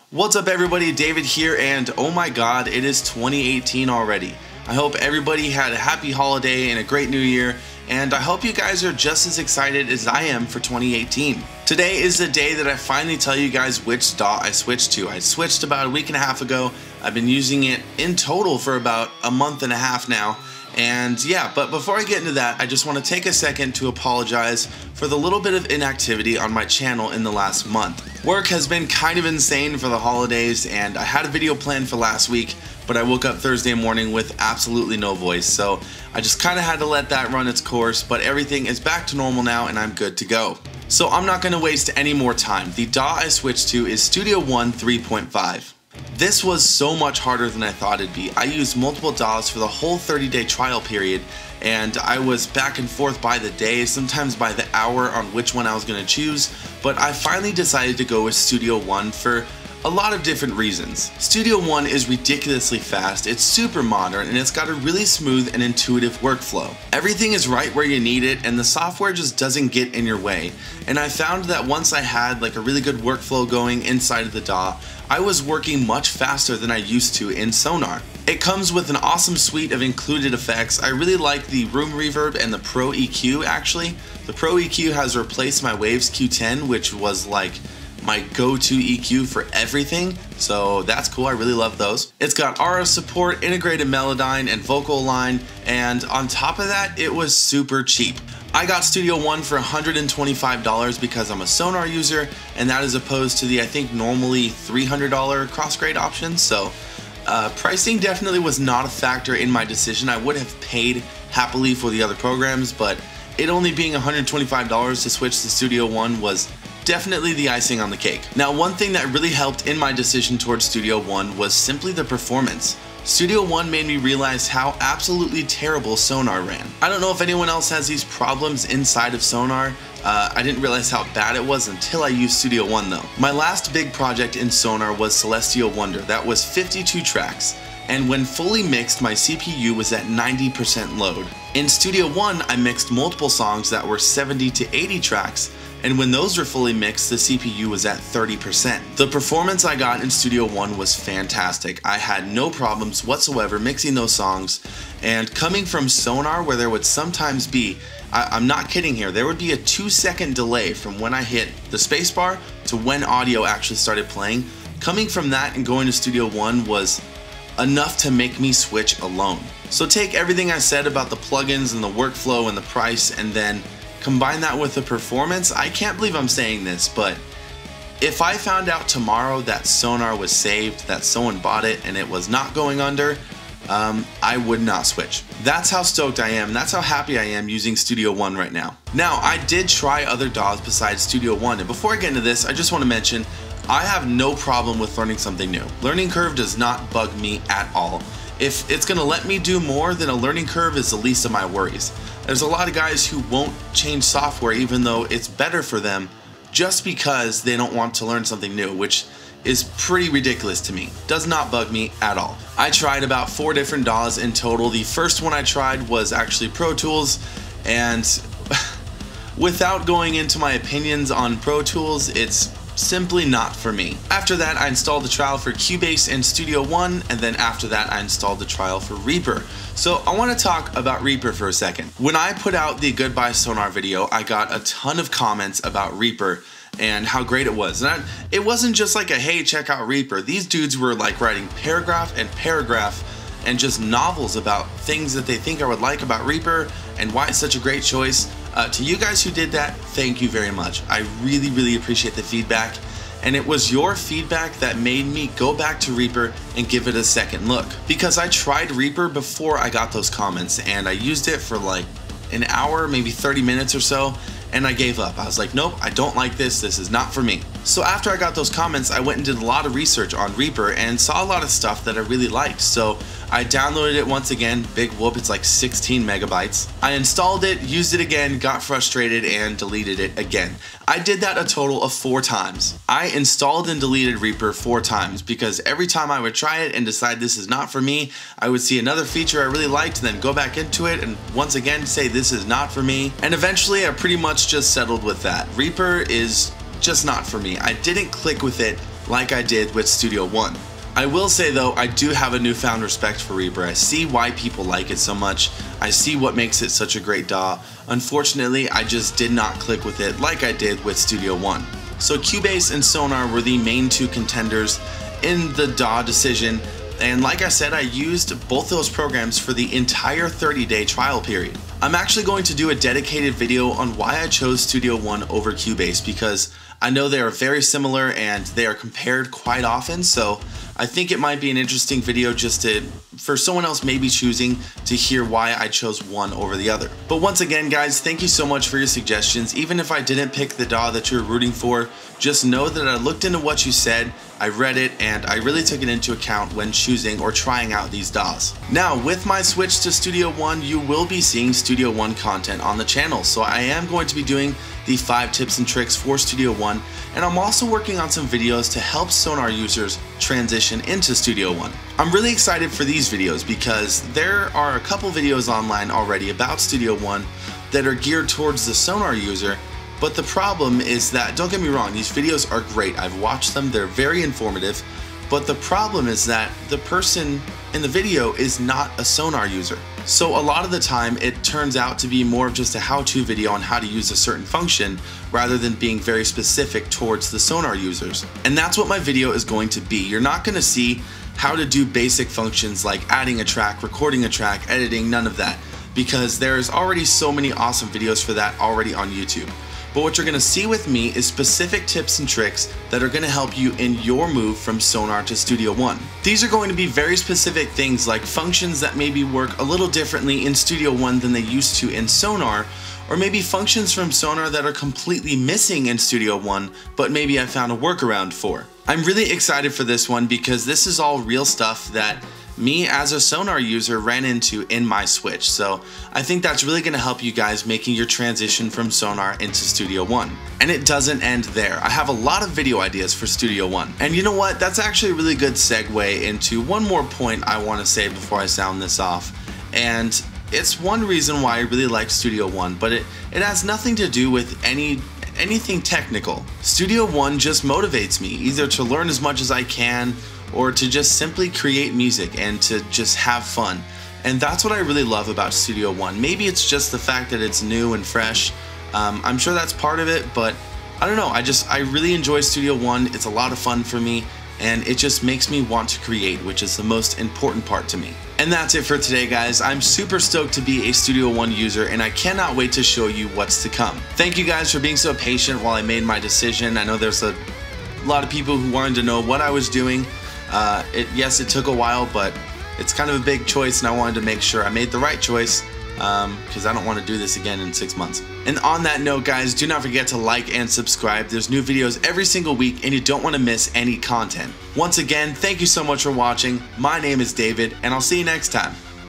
What's up everybody, David here, and oh my god, it is 2018 already. I hope everybody had a happy holiday and a great new year, and I hope you guys are just as excited as I am for 2018. Today is the day that I finally tell you guys which DAW I switched to. I switched about a week and a half ago. I've been using it in total for about a month and a half now. And yeah, but before I get into that, I just want to take a second to apologize for the little bit of inactivity on my channel in the last month. Work has been kind of insane for the holidays, and I had a video planned for last week, but I woke up Thursday morning with absolutely no voice, so I just kind of had to let that run its course, but everything is back to normal now and I'm good to go. So I'm not going to waste any more time. The DAW I switched to is Studio One 3.5. This was so much harder than I thought it'd be. I used multiple DAWs for the whole 30-day trial period, and I was back and forth by the day, sometimes by the hour on which one I was going to choose, but I finally decided to go with Studio One for a lot of different reasons. Studio One is ridiculously fast, it's super modern, and it's got a really smooth and intuitive workflow. Everything is right where you need it, and the software just doesn't get in your way. And I found that once I had like a really good workflow going inside of the DAW, I was working much faster than I used to in Sonar. It comes with an awesome suite of included effects. I really like the room reverb and the Pro EQ actually. The Pro EQ has replaced my Waves Q10, which was like my go-to EQ for everything, so that's cool. I really love those. It's got RF support, integrated Melodyne and vocal line, and on top of that, it was super cheap. I got Studio One for $125 because I'm a Sonar user, and that is opposed to the, I think, normally $300 cross-grade option, so pricing definitely was not a factor in my decision. I would have paid happily for the other programs, but it only being $125 to switch to Studio One was definitely the icing on the cake. Now, one thing that really helped in my decision towards Studio One was simply the performance. Studio One made me realize how absolutely terrible Sonar ran. I don't know if anyone else has these problems inside of Sonar. I didn't realize how bad it was until I used Studio One though. My last big project in Sonar was Celestial Wonder. That was 52 tracks. And when fully mixed, my CPU was at 90% load. In Studio One, I mixed multiple songs that were 70 to 80 tracks, and when those were fully mixed, the CPU was at 30%. The performance I got in Studio One was fantastic. I had no problems whatsoever mixing those songs, and coming from Sonar, where there would sometimes be, I'm not kidding here, there would be a 2-second delay from when I hit the spacebar to when audio actually started playing. Coming from that and going to Studio One was enough to make me switch alone. So take everything I said about the plugins and the workflow and the price, and then combine that with the performance. I can't believe I'm saying this, but if I found out tomorrow that Sonar was saved, that someone bought it and it was not going under, I would not switch. That's how stoked I am. That's how happy I am using Studio One right now. Now, I did try other DAWs besides Studio One, and before I get into this, I just want to mention I have no problem with learning something new. Learning curve does not bug me at all. If it's gonna let me do more, then a learning curve is the least of my worries. There's a lot of guys who won't change software even though it's better for them just because they don't want to learn something new, which is pretty ridiculous to me. Does not bug me at all. I tried about 4 different DAWs in total. The first one I tried was actually Pro Tools, and without going into my opinions on Pro Tools, it's simply not for me. After that, I installed the trial for Cubase and Studio One, and then after that, I installed the trial for Reaper. So I want to talk about Reaper for a second. When I put out the Goodbye Sonar video, I got a ton of comments about Reaper and how great it was. And it wasn't just like a, hey, check out Reaper. These dudes were like writing paragraph and paragraph and just novels about things that they think I would like about Reaper and why it's such a great choice. To you guys who did that, thank you very much. I really, really appreciate the feedback. And it was your feedback that made me go back to Reaper and give it a second look. Because I tried Reaper before I got those comments, and I used it for like an hour, maybe 30 minutes or so, and I gave up. I was like, nope, I don't like this. This is not for me. So after I got those comments, I went and did a lot of research on Reaper and saw a lot of stuff that I really liked. So I downloaded it once again, big whoop, it's like 16 megabytes. I installed it, used it again, got frustrated, and deleted it again. I did that a total of 4 times. I installed and deleted Reaper 4 times because every time I would try it and decide this is not for me, I would see another feature I really liked, then go back into it and once again say this is not for me. And eventually I pretty much just settled with that. Reaper is just not for me. I didn't click with it like I did with Studio One. I will say though, I do have a newfound respect for Reaper. I see why people like it so much. I see what makes it such a great DAW. Unfortunately, I just did not click with it like I did with Studio One. So Cubase and Sonar were the main two contenders in the DAW decision. And like I said, I used both those programs for the entire 30-day trial period. I'm actually going to do a dedicated video on why I chose Studio One over Cubase, because I know they are very similar and they are compared quite often, so I think it might be an interesting video just for someone else maybe choosing to hear why I chose one over the other. But once again guys, thank you so much for your suggestions. Even if I didn't pick the DAW that you're rooting for, just know that I looked into what you said, I read it, and I really took it into account when choosing or trying out these DAWs. Now, with my switch to Studio One, you will be seeing Studio One content on the channel, so I am going to be doing the 5 tips and tricks for Studio One, and I'm also working on some videos to help Sonar users transition into Studio One. I'm really excited for these videos because there are a couple videos online already about Studio One that are geared towards the Sonar user, but the problem is that, don't get me wrong, these videos are great. I've watched them, they're very informative, but the problem is that the person in the video is not a Sonar user. So a lot of the time it turns out to be more of just a how-to video on how to use a certain function rather than being very specific towards the Sonar users. And that's what my video is going to be. You're not going to see how to do basic functions like adding a track, recording a track, editing, none of that, because there's already so many awesome videos for that already on YouTube. But what you're going to see with me is specific tips and tricks that are going to help you in your move from Sonar to Studio One. These are going to be very specific things like functions that maybe work a little differently in Studio One than they used to in Sonar, or maybe functions from Sonar that are completely missing in Studio One, but maybe I found a workaround for. I'm really excited for this one because this is all real stuff that me as a Sonar user ran into in my switch, so I think that's really going to help you guys making your transition from Sonar into Studio One. And it doesn't end there. I have a lot of video ideas for Studio One. And you know what? That's actually a really good segue into one more point I want to say before I sound this off. And it's one reason why I really like Studio One, but it has nothing to do with anything technical. Studio One just motivates me, either to learn as much as I can or to just simply create music and to just have fun. And that's what I really love about Studio One. Maybe it's just the fact that it's new and fresh. I'm sure that's part of it, but I don't know. I really enjoy Studio One. It's a lot of fun for me, and it just makes me want to create, which is the most important part to me. And that's it for today, guys. I'm super stoked to be a Studio One user, and I cannot wait to show you what's to come. Thank you guys for being so patient while I made my decision. I know there's a lot of people who wanted to know what I was doing. Yes, it took a while, but it's kind of a big choice, and I wanted to make sure I made the right choice because I don't want to do this again in 6 months. And on that note, guys, do not forget to like and subscribe. There's new videos every single week, and you don't want to miss any content. Once again, thank you so much for watching. My name is David, and I'll see you next time.